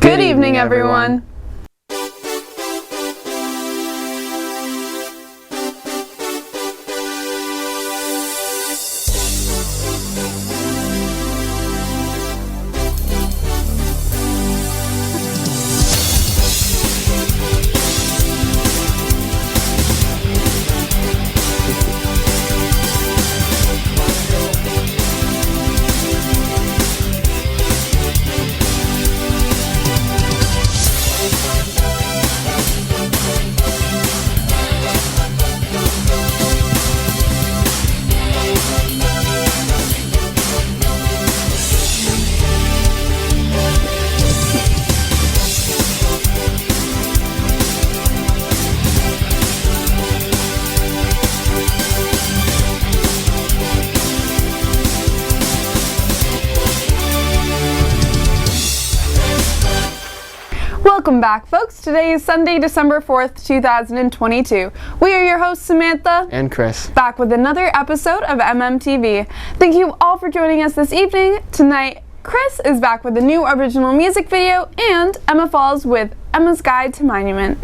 Good evening, everyone. Welcome back, folks. Today is Sunday, December 4th, 2022. We are your hosts, Samantha and Chris, back with another episode of MMTV. Thank you all for joining us this evening. Tonight, Chris is back with a new original music video, and Emma Falls with Emma's Guide to Monument.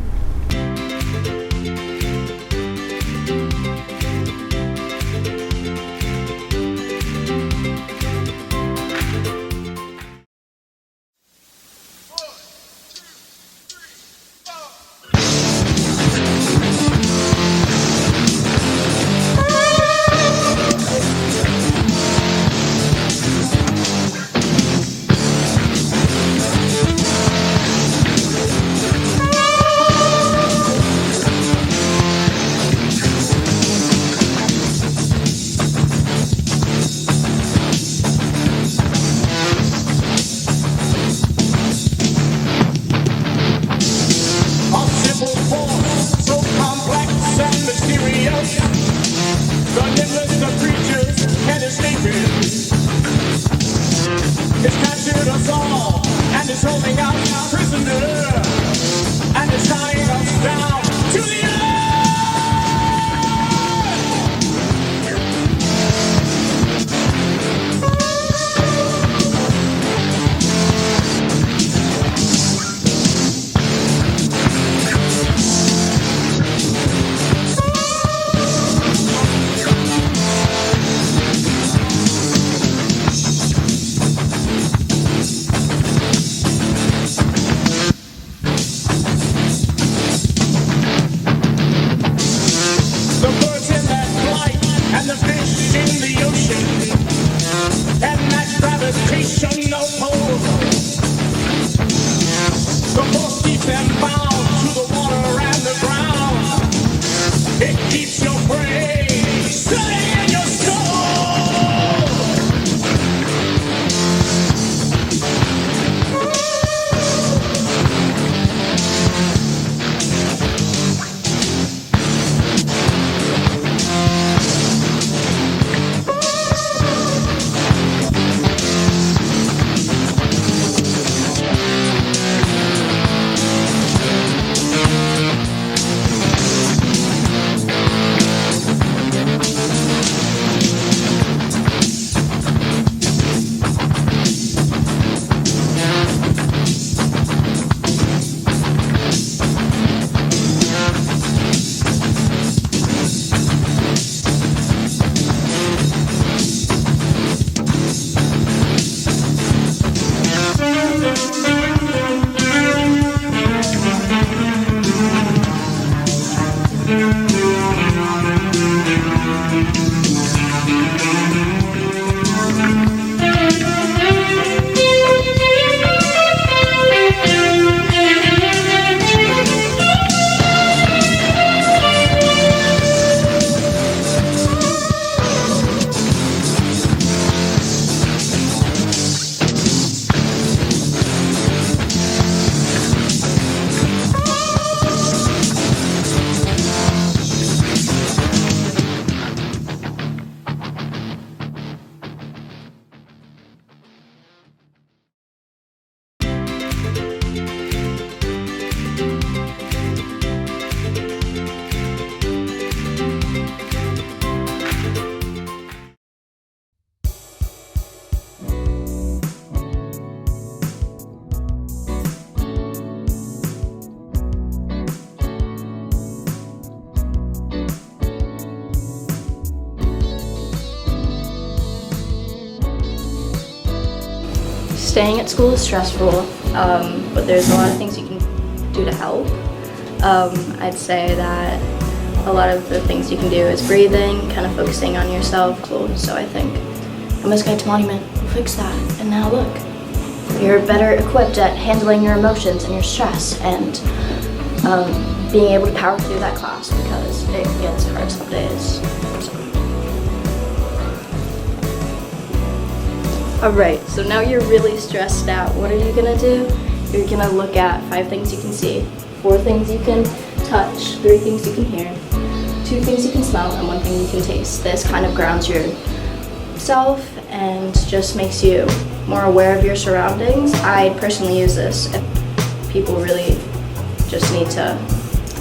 It's captured us all, and it's holding us prisoner, and it's tying us down to the earth. staying at school is stressful, but there's a lot of things you can do to help. I'd say that a lot of the things you can do is breathing, kind of focusing on yourself. So I think MS Guide to Monument will fix that. And now look, you're better equipped at handling your emotions and your stress and being able to power through that class because it gets hard some days. Alright, so now you're really stressed out. What are you gonna do? You're gonna look at 5 things you can see, 4 things you can touch, 3 things you can hear, 2 things you can smell, and 1 thing you can taste. This kind of grounds yourself and just makes you more aware of your surroundings. I personally use this. People really just need to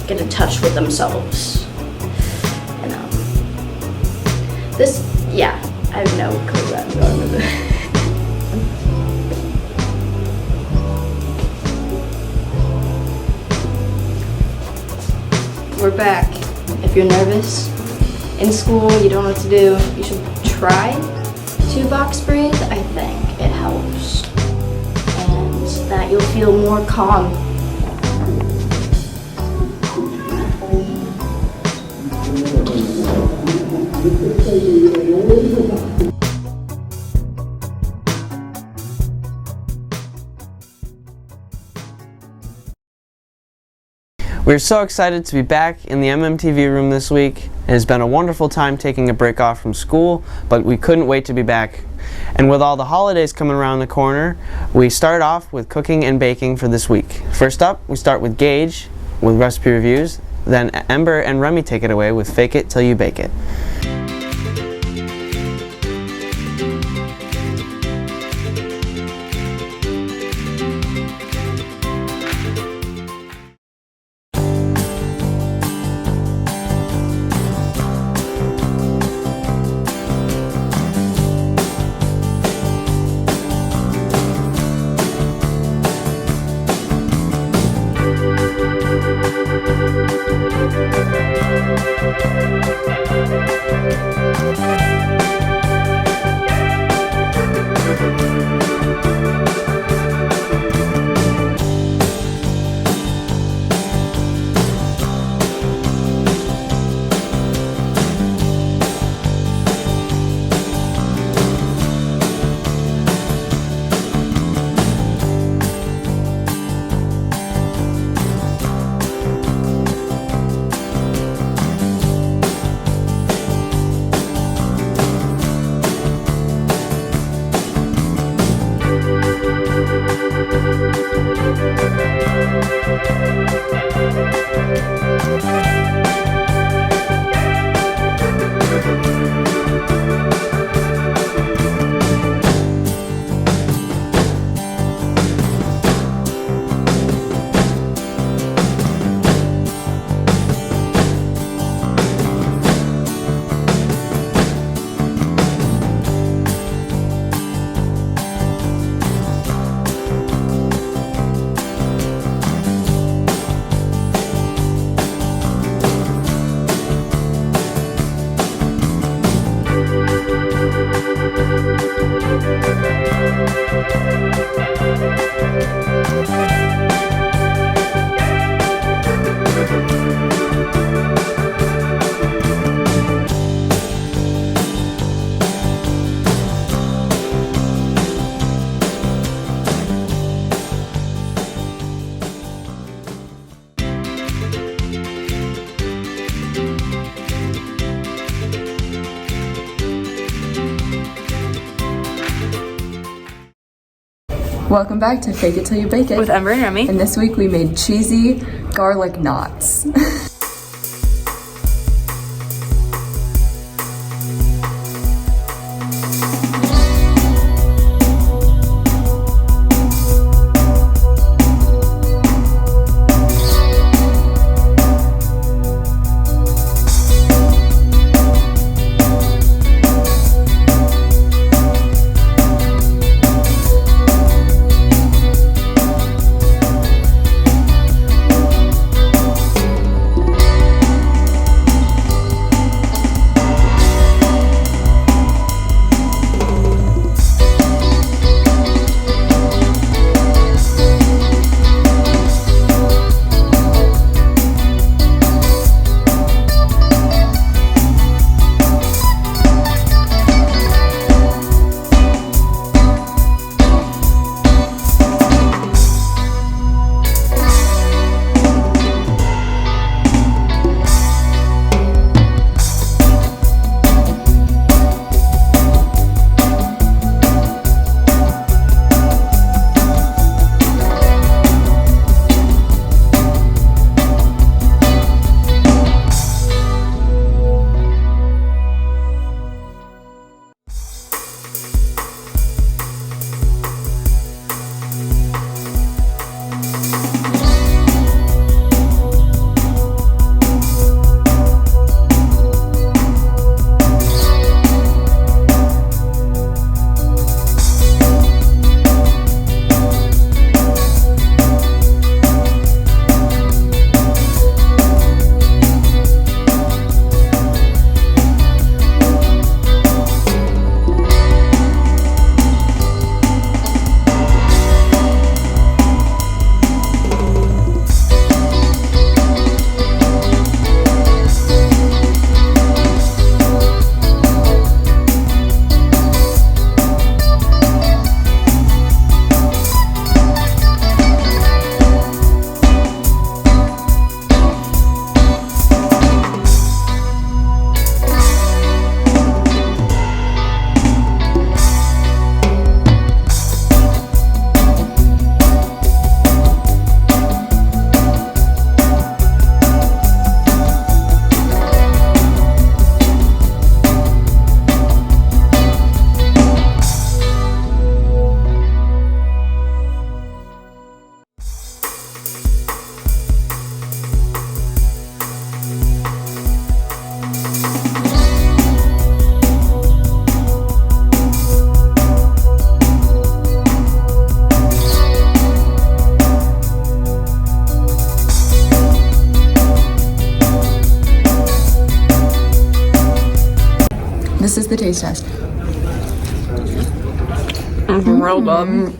get in touch with themselves. And this, yeah, I have no clue where I'm going with it. We're back. If you're nervous in school, you don't know what to do, you should try to box breathe. I think it helps, and that you'll feel more calm. We're so excited to be back in the MMTV room this week. It has been a wonderful time taking a break off from school, but we couldn't wait to be back. And with all the holidays coming around the corner, we start off with cooking and baking for this week. First up, we start with Gage with recipe reviews, then Ember and Remy take it away with Fake It Till You Bake It. Welcome back to Fake It Till You Bake It With Ember and Remy. And this week we made cheesy garlic knots. taste test. Real good.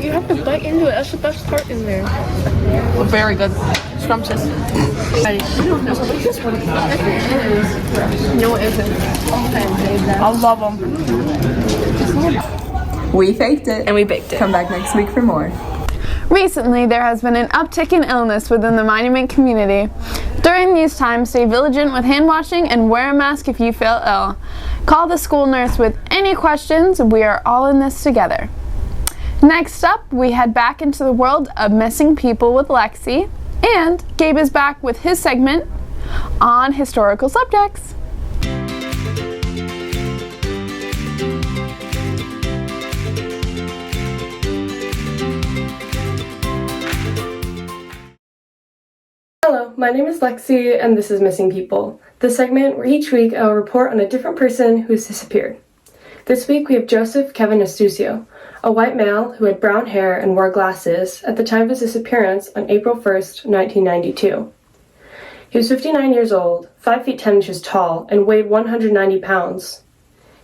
You have to bite into it. That's the best part in there. Very good. Scrumptious. No, it isn't. I love them. We faked it. And we baked it. Come back next week for more. Recently, there has been an uptick in illness within the monument community. During these times, stay vigilant with hand washing and wear a mask if you feel ill. Call the school nurse with any questions. We are all in this together. Next up, we head back into the world of missing people with Lexi, and Gabe is back with his segment on historical subjects. Hello, my name is Lexi, and this is Missing People, the segment where each week I will report on a different person who's disappeared. This week we have Joseph Kevin Astucio, a white male who had brown hair and wore glasses at the time of his disappearance on April 1st, 1992. He was 59 years old, 5 feet 10 inches tall, and weighed 190 pounds.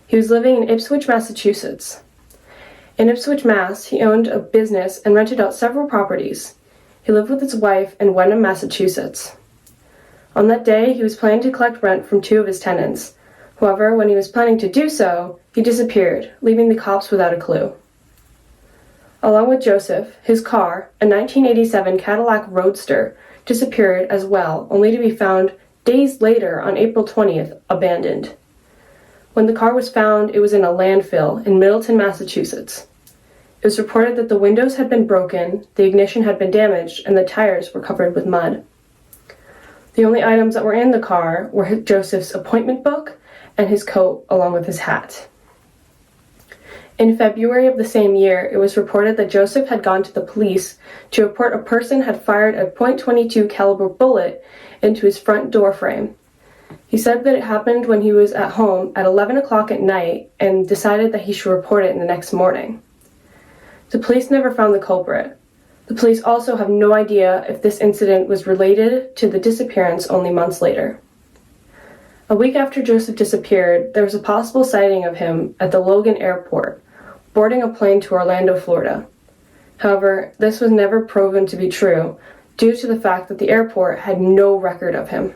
He was living in Ipswich, Massachusetts. In Ipswich, Mass, he owned a business and rented out several properties. He lived with his wife in Wenham, Massachusetts. On that day, he was planning to collect rent from 2 of his tenants. However, when he was planning to do so, he disappeared, leaving the cops without a clue. Along with Joseph, his car, a 1987 Cadillac Roadster, disappeared as well, only to be found days later on April 20th, abandoned. When the car was found, it was in a landfill in Middleton, Massachusetts. It was reported that the windows had been broken, the ignition had been damaged, and the tires were covered with mud. The only items that were in the car were Joseph's appointment book and his coat, along with his hat. In February of the same year, it was reported that Joseph had gone to the police to report a person had fired a .22 caliber bullet into his front door frame. He said that it happened when he was at home at 11 o'clock at night and decided that he should report it in the next morning. The police never found the culprit. The police also have no idea if this incident was related to the disappearance only months later. A week after Joseph disappeared, there was a possible sighting of him at the Logan Airport, boarding a plane to Orlando, Florida. However, this was never proven to be true due to the fact that the airport had no record of him.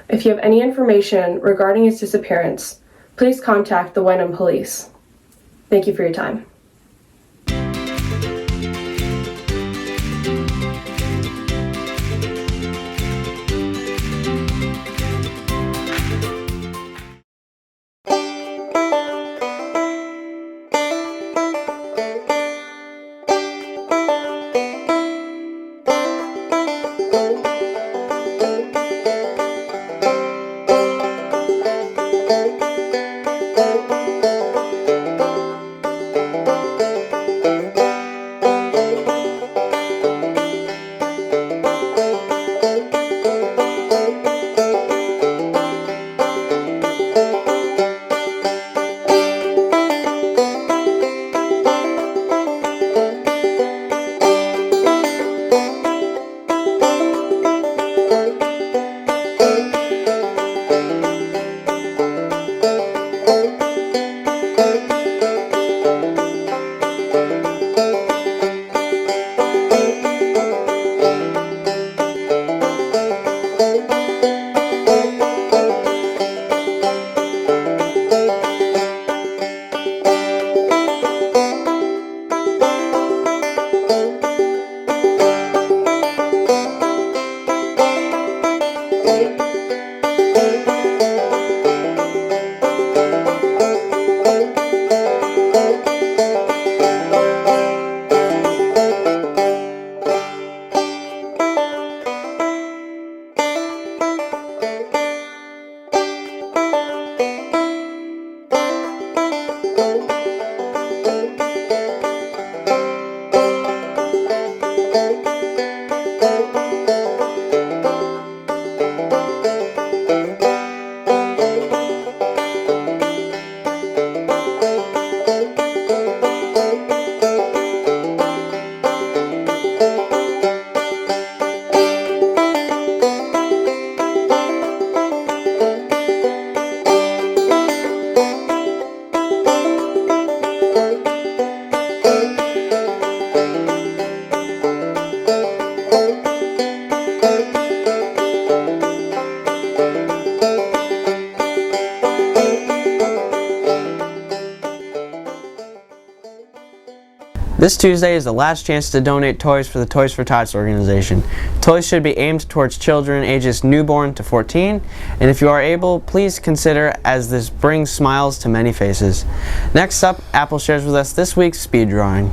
If you have any information regarding his disappearance, please contact the Wenham Police. Thank you for your time. This Tuesday is the last chance to donate toys for the Toys for Tots organization. Toys should be aimed towards children ages newborn to 14, and if you are able, please consider, as this brings smiles to many faces. Next up, Apple shares with us this week's speed drawing.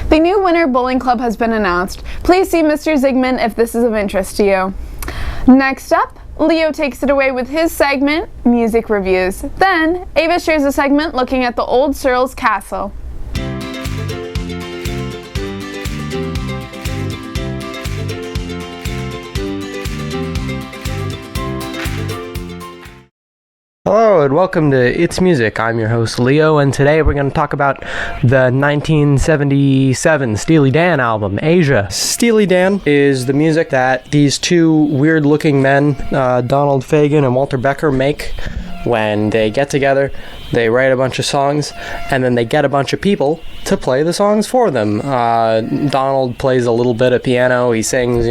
The new Winter Bowling Club has been announced. Please see Mr. Zygmunt if this is of interest to you. Next up, Leo takes it away with his segment, Music Reviews. Then, Ava shares a segment looking at the old Searles Castle. Hello and welcome to It's Music. I'm your host Leo, and today we're going to talk about the 1977 Steely Dan album, Asia. Steely Dan is the music that these two weird-looking men, Donald Fagen and Walter Becker, make when they get together. They write a bunch of songs, and then they get a bunch of people to play the songs for them. Donald plays a little bit of piano, he sings,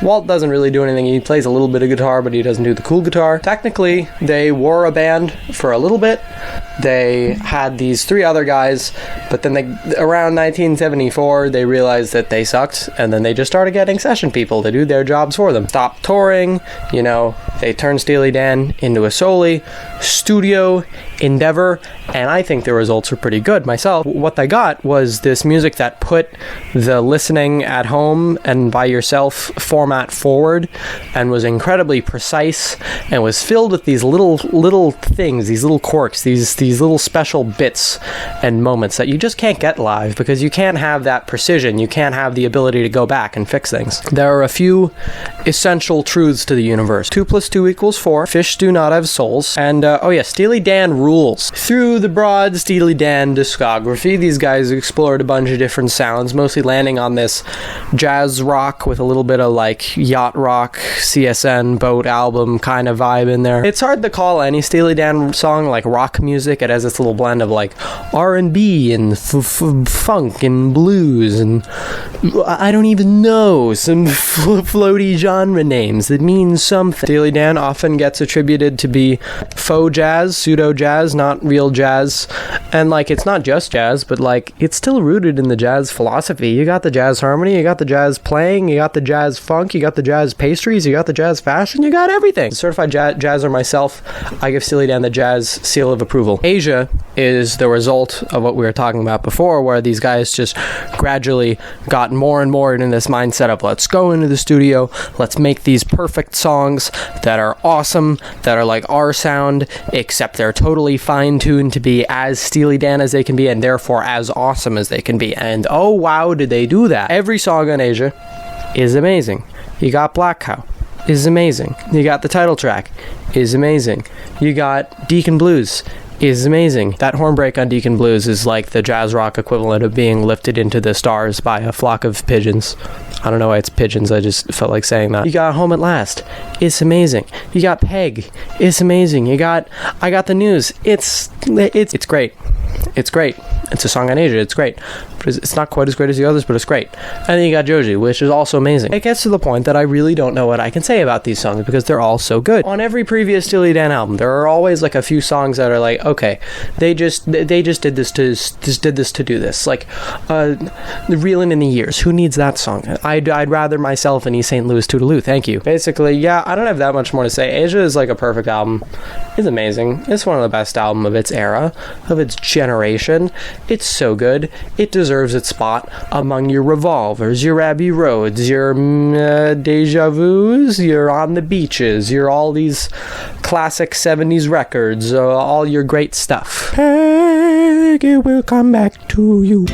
Walt doesn't really do anything, he plays a little bit of guitar, but he doesn't do the cool guitar. Technically, they were a band for a little bit. They had these three other guys, but then around 1974, they realized that they sucked, and then they just started getting session people to do their jobs for them. Stopped touring, they turned Steely Dan into a solely studio endeavor, and I think the results were pretty good myself. What they got was this music that put the listening at home and by yourself format forward, and was incredibly precise, and was filled with these little things, these little quirks, these little special bits and moments that you just can't get live, because you can't have that precision, you can't have the ability to go back and fix things. There are a few essential truths to the universe. 2 + 2 = 4, fish do not have souls, and Steely Dan rules. Through the broad Steely Dan discography, these guys explored a bunch of different sounds, mostly landing on this jazz rock with a little bit of like yacht rock, CSN, boat album kind of vibe in there. It's hard to call any Steely Dan song like rock music. It has this little blend of like R&B and funk and blues and I don't even know, some floaty genre names that mean something. Steely Dan often gets attributed to be faux jazz, pseudo jazz, not real jazz, and like it's not just jazz, but like it's still rooted in the jazz philosophy. You got the jazz harmony, you got the jazz playing, you got the jazz funk, you got the jazz pastries, you got the jazz fashion, you got everything. Certified jazzer myself, I give Steely Dan the jazz seal of approval. Asia is the result of what we were talking about before, where these guys just gradually got more and more into this mindset of let's go into the studio, let's make these perfect songs that are awesome, that are like our sound, except they're totally fine-tuned to be as Steely Dan as they can be and therefore as awesome as they can be. And oh wow, did they do that. Every song on Asia is amazing. You got Black Cow, is amazing. You got the title track, is amazing. You got Deacon Blues, is amazing. That horn break on Deacon Blues is like the jazz rock equivalent of being lifted into the stars by a flock of pigeons. I don't know why it's pigeons, I just felt like saying that. You got Home at Last, it's amazing. You got Peg, it's amazing. You got I Got the News, it's great. It's great. It's a song on Asia, it's great. But it's not quite as great as the others, but it's great. And then you got Joji, which is also amazing. It gets to the point that I really don't know what I can say about these songs because they're all so good. On every previous Steely Dan album, there are always like a few songs that are like, okay, they just did this to do this. Like, Reelin' in the Years. Who needs that song? I'd rather myself and East St. Louis Toodaloo. Thank you. Basically, yeah, I don't have that much more to say. Asia is like a perfect album. It's amazing. It's one of the best albums of its era, of its generation. It's so good. It deserves its spot among your Revolvers, your Abbey Roads, your Deja Vus, your On the Beaches, your all these classic 70s records, all your great stuff. Peg, it will come back to you.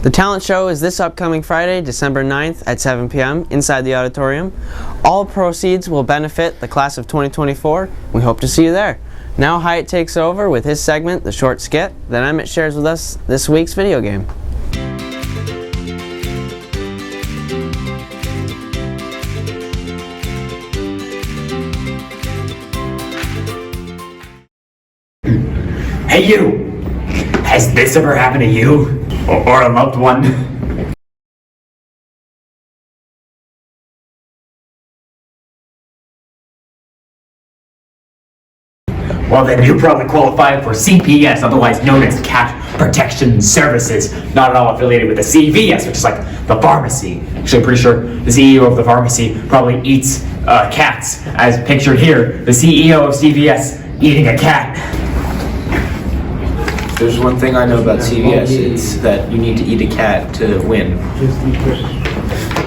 The talent show is this upcoming Friday, December 9th at 7 p.m. inside the auditorium. All proceeds will benefit the class of 2024. We hope to see you there. Now Hyatt takes over with his segment, The Short Skit. Then Emmett shares with us this week's video game. Hey you! Has this ever happened to you? Or a loved one? Well then you probably qualify for CPS, otherwise known as Cash Protection Services, not at all affiliated with the CVS, which is like the pharmacy. Actually, I'm pretty sure the CEO of the pharmacy probably eats cats, as pictured here. The CEO of CVS eating a cat. There's one thing I know about CVS, it's that you need to eat a cat to win.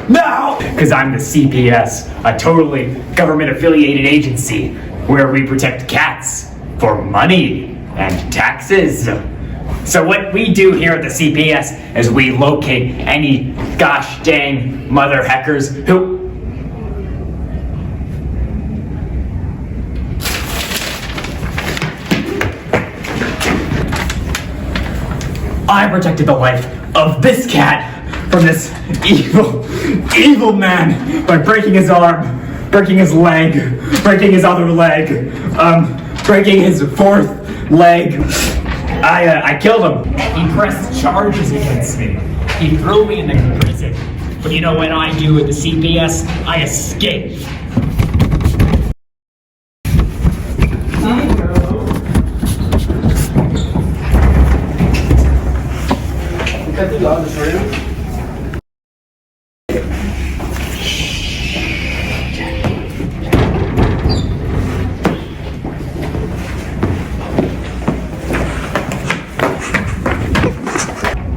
No! Because I'm the CPS, a totally government-affiliated agency where we protect cats for money and taxes. So what we do here at the CPS is we locate any gosh dang mother heckers who... I protected the life of this cat from this evil man by breaking his arm, breaking his leg, breaking his other leg, breaking his fourth leg. I killed him. He pressed charges against me. He threw me in the prison. But you know what I do at the CPS? I escape.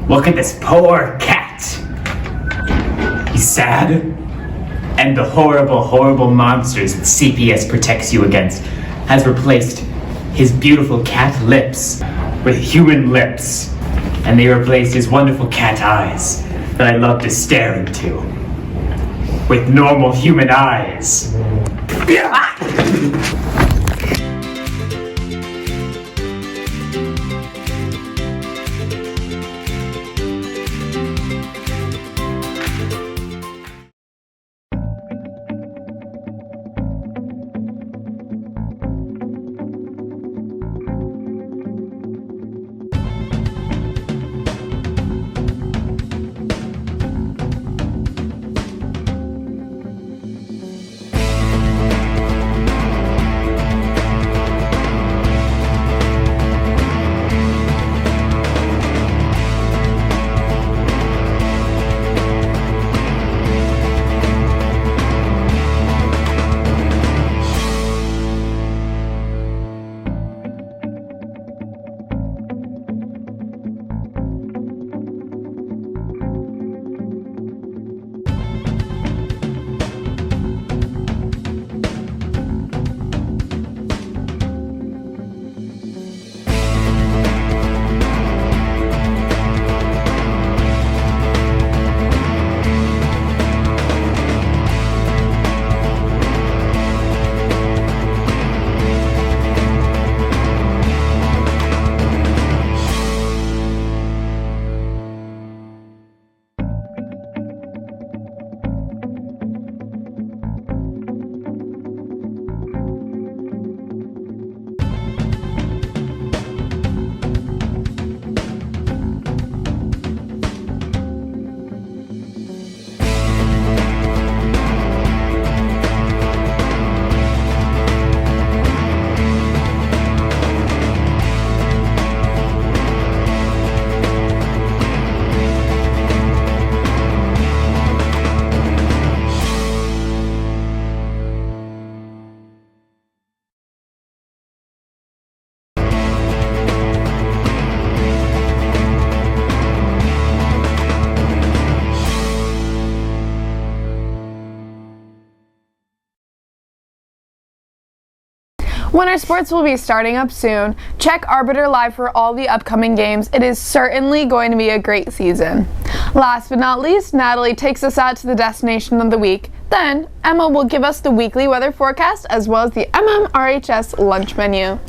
Look at this poor cat. He's sad. And the horrible monsters that CPS protects you against has replaced his beautiful cat lips with human lips. And they replaced his wonderful cat eyes that I love to stare into with normal human eyes. Winter sports will be starting up soon. Check Arbiter Live for all the upcoming games. It is certainly going to be a great season. Last but not least, Natalie takes us out to the destination of the week. Then, Emma will give us the weekly weather forecast as well as the MMRHS lunch menu.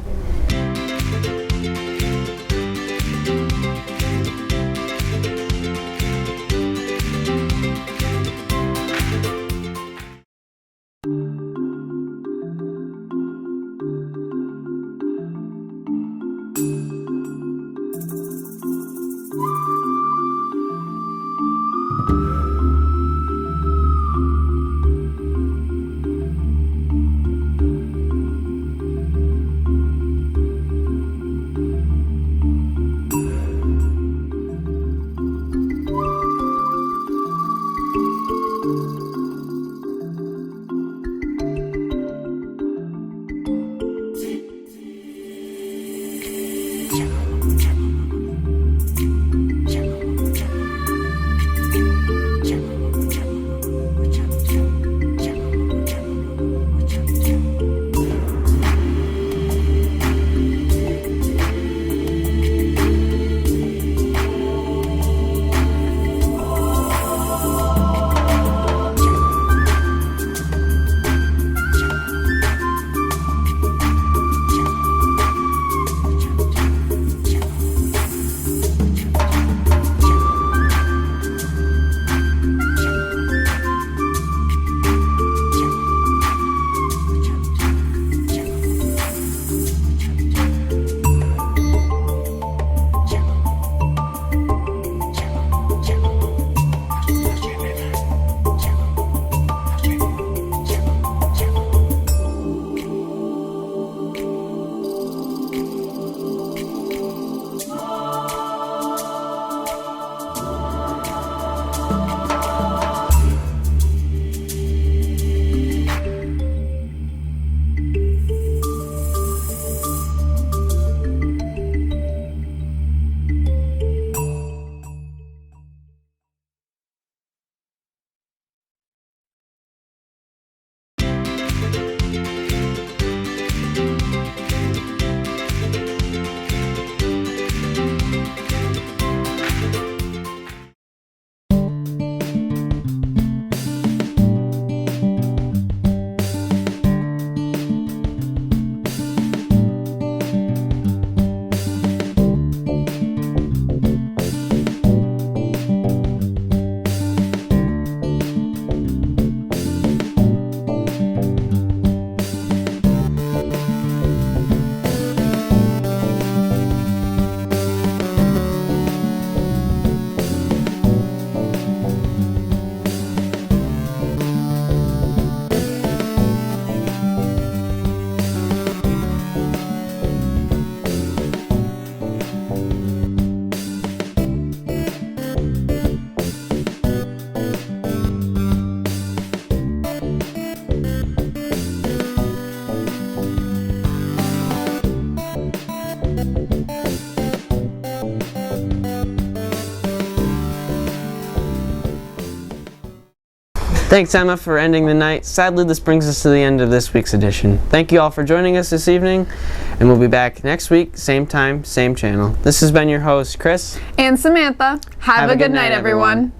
Thanks, Emma, for ending the night. Sadly, this brings us to the end of this week's edition. Thank you all for joining us this evening, and we'll be back next week, same time, same channel. This has been your host, Chris. And Samantha. Have a good night, everyone.